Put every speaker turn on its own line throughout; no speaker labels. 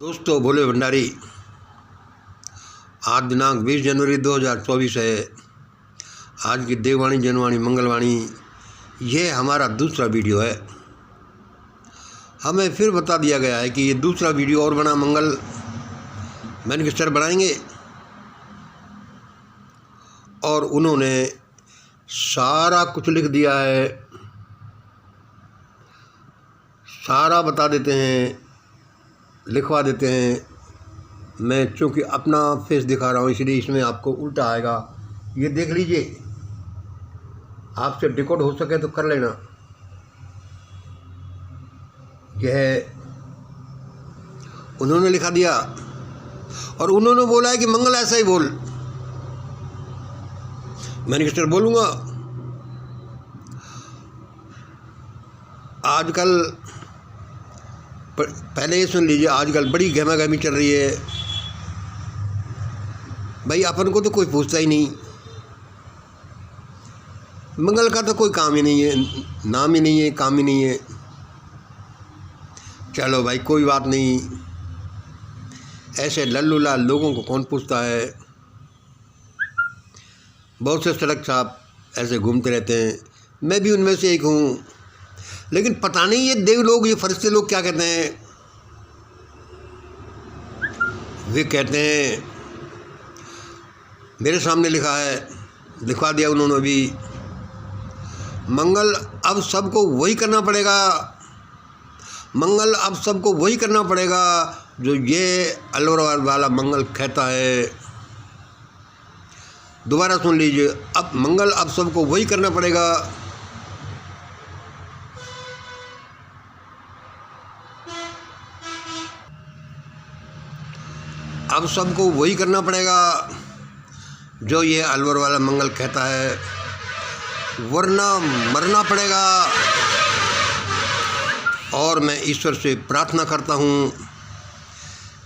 दोस्तों, भोले भंडारी। आज दिनांक 20 जनवरी 2024 है। आज की देववाणी, जनवाणी, मंगलवाणी ये हमारा दूसरा वीडियो है। हमें फिर बता दिया गया है कि ये दूसरा वीडियो और बना मंगल मैनिफेस्टर बनाएंगे, और उन्होंने सारा कुछ लिख दिया है, सारा बता देते हैं, लिखवा देते हैं। मैं चूँकि अपना फेस दिखा रहा हूँ इसलिए इसमें आपको उल्टा आएगा। ये देख लीजिए, आपसे डिकोड हो सके तो कर लेना। यह उन्होंने लिखा दिया और उन्होंने बोला है कि मंगल ऐसा ही बोल। मैनिफेस्टर बोलूँगा। आजकल पहले ये सुन लीजिए, आजकल बड़ी गहमा गहमी चल रही है। भाई अपन को तो कोई पूछता ही नहीं, मंगल का तो कोई काम ही नहीं है, नाम ही नहीं है, काम ही नहीं है। चलो भाई, कोई बात नहीं। ऐसे लल्लू लाल लोगों को कौन पूछता है। बहुत से सड़क साहब ऐसे घूमते रहते हैं, मैं भी उनमें से एक हूँ। लेकिन पता नहीं ये देव लोग, ये फरिश्ते लोग क्या कहते हैं। वे कहते हैं, मेरे सामने लिखा है, लिखवा दिया उन्होंने भी, मंगल अब सबको वही करना पड़ेगा। मंगल अब सबको वही करना पड़ेगा जो ये अलवर वाला मंगल कहता है। दोबारा सुन लीजिए, अब मंगल अब सबको वही करना पड़ेगा। अब सबको वही करना पड़ेगा जो ये अलवर वाला मंगल कहता है, वरना मरना पड़ेगा। और मैं ईश्वर से प्रार्थना करता हूँ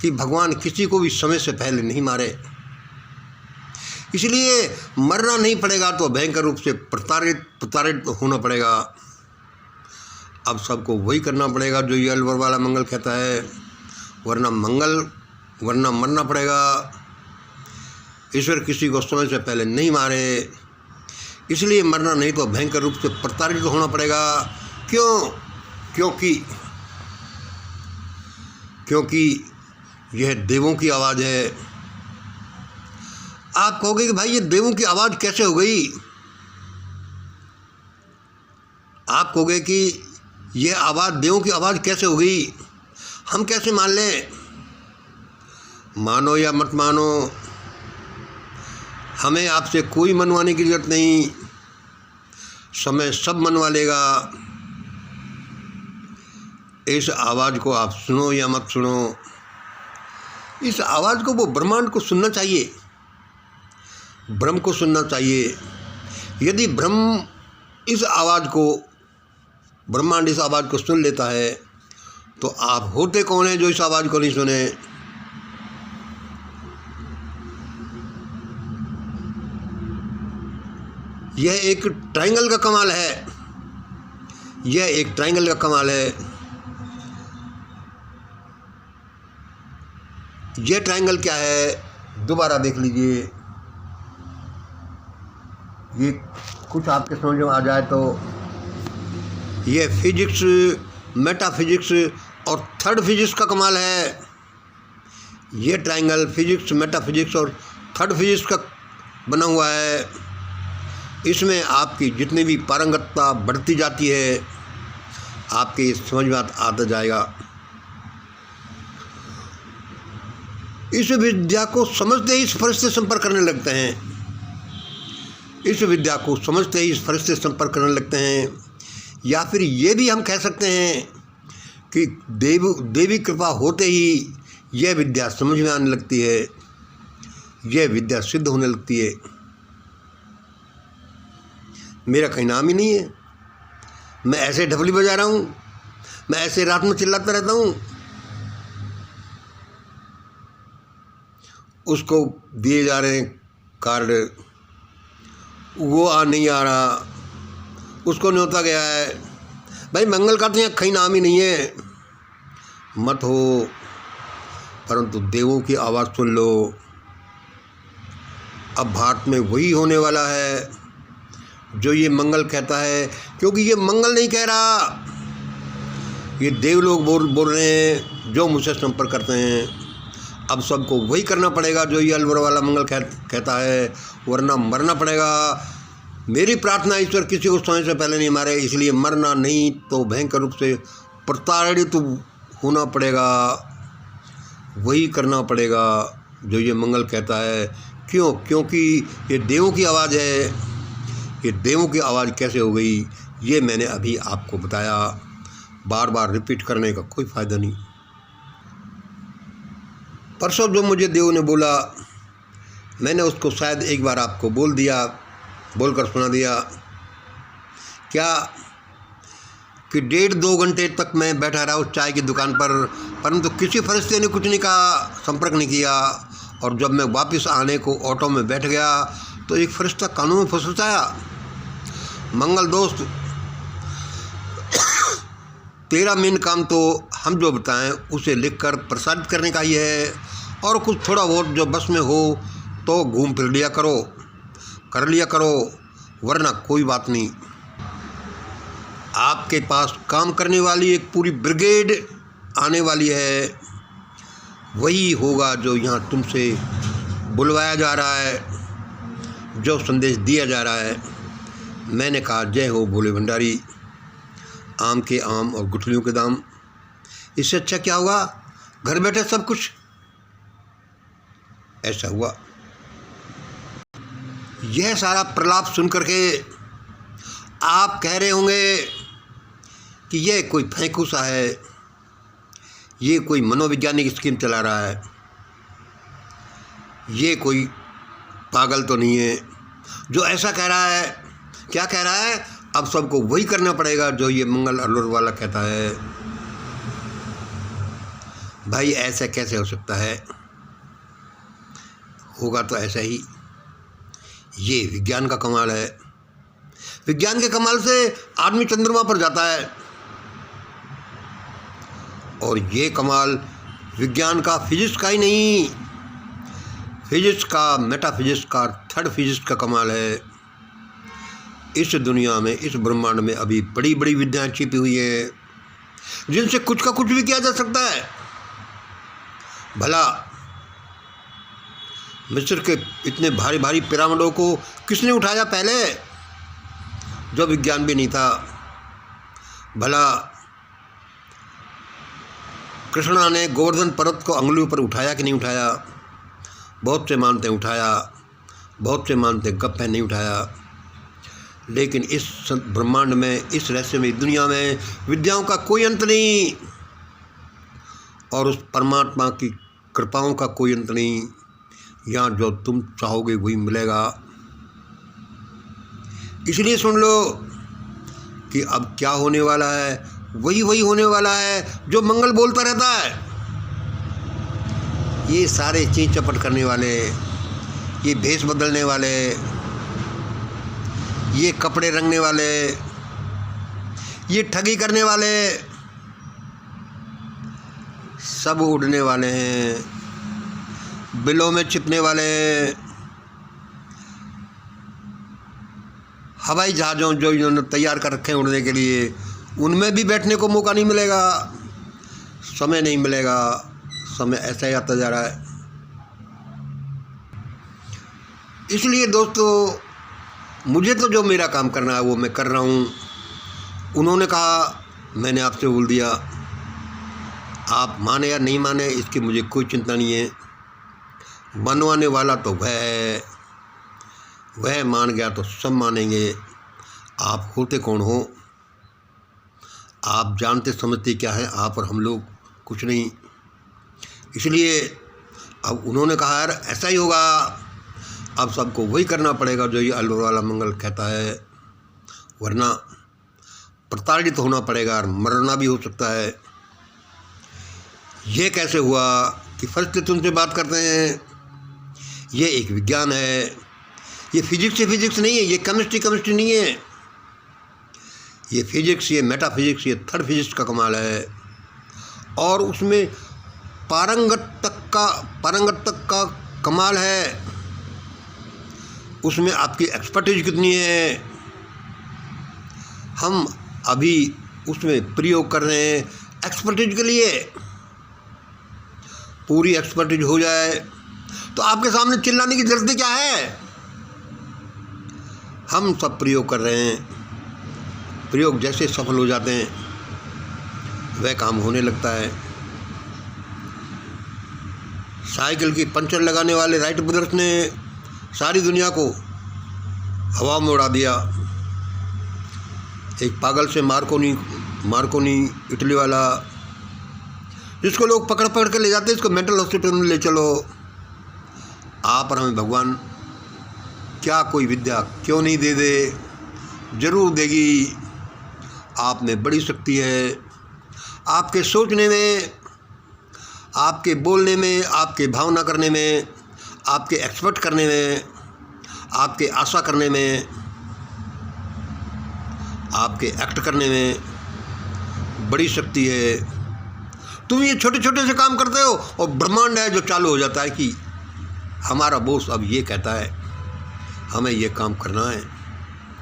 कि भगवान किसी को भी समय से पहले नहीं मारे। इसलिए मरना नहीं पड़ेगा तो भयंकर रूप से प्रताड़ित होना पड़ेगा। अब सबको वही करना पड़ेगा जो ये अलवर वाला मंगल कहता है, वरना मरना पड़ेगा। ईश्वर किसी को समय से पहले नहीं मारे, इसलिए मरना नहीं तो भयंकर रूप से प्रताड़ित होना पड़ेगा। क्योंकि यह देवों की आवाज़ है। आप कहोगे कि भाई ये देवों की आवाज़ कैसे हो गई। आप कहोगे कि यह आवाज़ देवों की आवाज़ कैसे हो गई, हम कैसे मान लें। मानो या मत मानो, हमें आपसे कोई मनवाने की ज़रूरत नहीं। समय सब मनवा लेगा। इस आवाज़ को आप सुनो या मत सुनो, इस आवाज़ को वो ब्रह्मांड को सुनना चाहिए, ब्रह्म को सुनना चाहिए। यदि ब्रह्मांड इस आवाज़ को सुन लेता है तो आप होते कौन हैं जो इस आवाज़ को नहीं सुने। यह एक ट्रायंगल का कमाल है। यह एक ट्रायंगल का कमाल है। यह ट्रायंगल क्या है, दोबारा देख लीजिए। ये कुछ आपके समझ में आ जाए तो यह फिजिक्स, मेटाफिजिक्स और थर्ड फिजिक्स का कमाल है। यह ट्रायंगल फिजिक्स, मेटाफिजिक्स और थर्ड फिजिक्स का बना हुआ है। इसमें आपकी जितनी भी पारंगतता बढ़ती जाती है, आपके समझ में आता जाएगा। इस विद्या को समझते ही इस फरिश्ते संपर्क करने लगते हैं। इस विद्या को समझते ही इस फरिश्ते संपर्क करने लगते हैं। या फिर ये भी हम कह सकते हैं कि देवी कृपा होते ही यह विद्या समझ में आने लगती है, यह विद्या सिद्ध होने लगती है। मेरा कहीं नाम ही नहीं है। मैं ऐसे ढपली बजा रहा हूँ, मैं ऐसे रात में चिल्लाता रहता हूँ। उसको दिए जा रहे हैं कार्ड, वो नहीं आ रहा, उसको न्योता गया है। भाई मंगल का तो यहाँ कहीं नाम ही नहीं है। मत हो, परंतु देवों की आवाज़ सुन लो। अब भारत में वही होने वाला है जो ये मंगल कहता है, क्योंकि ये मंगल नहीं कह रहा, ये देव लोग बोल रहे हैं जो मुझसे संपर्क करते हैं। अब सबको वही करना पड़ेगा जो ये अलवर वाला मंगल कहता है, वरना मरना पड़ेगा। मेरी प्रार्थना ईश्वर किसी को समय से पहले नहीं मारे, इसलिए मरना नहीं तो भयंकर रूप से प्रताड़ित होना पड़ेगा, वही करना पड़ेगा जो ये मंगल कहता है। क्यों? क्योंकि ये देवों की आवाज़ है। ये देवों की आवाज़ कैसे हो गई ये मैंने अभी आपको बताया, बार बार रिपीट करने का कोई फ़ायदा नहीं। परसों जो मुझे देव ने बोला, मैंने उसको शायद एक बार आपको बोलकर सुना दिया। क्या कि 1.5-2 घंटे तक मैं बैठा रहा उस चाय की दुकान पर, परंतु किसी फरिश्ते ने कुछ नहीं कहा, संपर्क नहीं किया। और जब मैं वापस आने को ऑटो में बैठ गया तो एक फरिश्ता कानों में फुसफुसाया, मंगल दोस्त, तेरा मेन काम तो हम जो बताएं उसे लिखकर प्रसारित करने का ही है, और कुछ थोड़ा बहुत जो बस में हो तो घूम फिर लिया करो, कर लिया करो, वरना कोई बात नहीं। आपके पास काम करने वाली एक पूरी ब्रिगेड आने वाली है, वही होगा जो यहाँ तुमसे बुलवाया जा रहा है, जो संदेश दिया जा रहा है। मैंने कहा जय हो भोले भंडारी, आम के आम और गुठलियों के दाम। इससे अच्छा क्या होगा, घर बैठे सब कुछ। ऐसा हुआ। यह सारा प्रलाप सुन करके आप कह रहे होंगे कि यह कोई फेंकू सा है, ये कोई मनोवैज्ञानिक स्कीम चला रहा है, ये कोई पागल तो नहीं है जो ऐसा कह रहा है। क्या कह रहा है? अब सबको वही करना पड़ेगा जो ये मंगल अलवर वाला कहता है। भाई ऐसा कैसे हो सकता है? होगा तो ऐसा ही। ये विज्ञान का कमाल है। विज्ञान के कमाल से आदमी चंद्रमा पर जाता है, और ये कमाल विज्ञान का, फिजिक्स का ही नहीं, फिजिक्स का, मेटाफिजिक्स का, थर्ड फिजिक्स का कमाल है। इस दुनिया में, इस ब्रह्मांड में अभी बड़ी बड़ी विद्याएं छिपी हुई हैं जिनसे कुछ का कुछ भी किया जा सकता है। भला मिस्र के इतने भारी भारी पिरामिडों को किसने उठाया पहले, जो विज्ञान भी नहीं था? भला कृष्णा ने गोवर्धन पर्वत को अंगुलियों पर उठाया कि नहीं उठाया? बहुत से मानते उठाया, बहुत से मानते गप है नहीं उठाया। लेकिन इस ब्रह्मांड में, इस रहस्यमय दुनिया में विद्याओं का कोई अंत नहीं, और उस परमात्मा की कृपाओं का कोई अंत नहीं। यहाँ जो तुम चाहोगे वही मिलेगा। इसलिए सुन लो कि अब क्या होने वाला है, वही होने वाला है जो मंगल बोलता रहता है। ये सारे चीज चपट करने वाले, ये भेष बदलने वाले, ये कपड़े रंगने वाले, ये ठगी करने वाले, सब उड़ने वाले हैं, बिलों में छिपने वाले, हवाई जहाज़ों जो इन्होंने तैयार कर रखे हैं उड़ने के लिए, उनमें भी बैठने को मौका नहीं मिलेगा, समय नहीं मिलेगा। समय ऐसा ही आता जा रहा है। इसलिए दोस्तों, मुझे तो जो मेरा काम करना है वो मैं कर रहा हूँ। उन्होंने कहा, मैंने आपसे बोल दिया। आप माने या नहीं माने इसकी मुझे कोई चिंता नहीं है। मनवाने वाला तो वह है, वह मान गया तो सब मानेंगे। आप होते कौन हो? आप जानते समझते क्या है आप और हम लोग? कुछ नहीं। इसलिए अब उन्होंने कहा यार ऐसा ही होगा, अब सबको वही करना पड़ेगा जो ये अलवर वाला मंगल कहता है, वरना प्रताड़ित होना पड़ेगा और मरना भी हो सकता है। ये कैसे हुआ कि फरिश्ते तुमसे बात करते हैं? ये एक विज्ञान है। ये फिजिक्स नहीं है, ये केमिस्ट्री नहीं है। ये फिजिक्स, ये मेटाफिजिक्स, ये थर्ड फिजिक्स का कमाल है, और उसमें पारंगत तक पारंगत का कमाल है, उसमें आपकी एक्सपर्टीज कितनी है। हम अभी उसमें प्रयोग कर रहे हैं एक्सपर्टीज के लिए। पूरी एक्सपर्टीज हो जाए तो आपके सामने चिल्लाने की जरूरत क्या है। हम सब प्रयोग कर रहे हैं, प्रयोग जैसे सफल हो जाते हैं वह काम होने लगता है। साइकिल की पंचर लगाने वाले राइट ब्रदर्स ने सारी दुनिया को हवा में उड़ा दिया। एक पागल से मार्कोनी इटली वाला, जिसको लोग पकड़ पकड़ के ले जाते, इसको मेंटल हॉस्पिटल में ले चलो। आप और हमें भगवान क्या कोई विद्या क्यों नहीं दे दे, जरूर देगी। आप में बड़ी शक्ति है, आपके सोचने में, आपके बोलने में, आपके भावना करने में, आपके एक्सपेक्ट करने में, आपके आशा करने में, आपके एक्ट करने में बड़ी शक्ति है। तुम ये छोटे छोटे से काम करते हो और ब्रह्मांड है जो चालू हो जाता है कि हमारा बॉस अब ये कहता है, हमें ये काम करना है।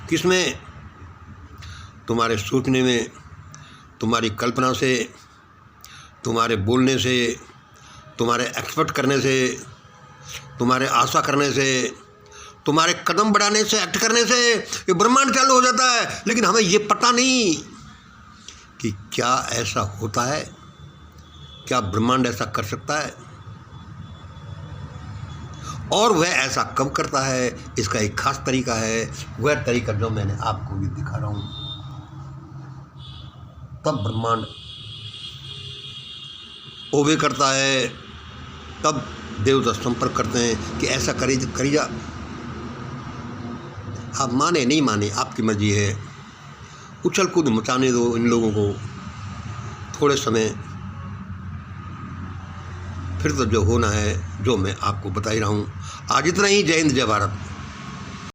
किसमें? तुम्हारे सोचने में, तुम्हारी कल्पना से, तुम्हारे बोलने से, तुम्हारे एक्सपेक्ट करने से, तुम्हारे आशा करने से, तुम्हारे कदम बढ़ाने से, एक्ट करने से ये ब्रह्मांड चालू हो जाता है। लेकिन हमें ये पता नहीं कि क्या ऐसा होता है, क्या ब्रह्मांड ऐसा कर सकता है और वह ऐसा कब करता है। इसका एक खास तरीका है, वह तरीका जो मैंने आपको भी दिखा रहा हूँ। तब ब्रह्मांड ओबे करता है, तब देवता संपर्क करते हैं कि ऐसा करी जा। आप माने नहीं माने आपकी मर्जी है। उछल कूद मचाने दो इन लोगों को थोड़े समय, फिर तो जो होना है, जो मैं आपको बता ही रहा हूँ। आज इतना ही। जय हिंद, जय भारत।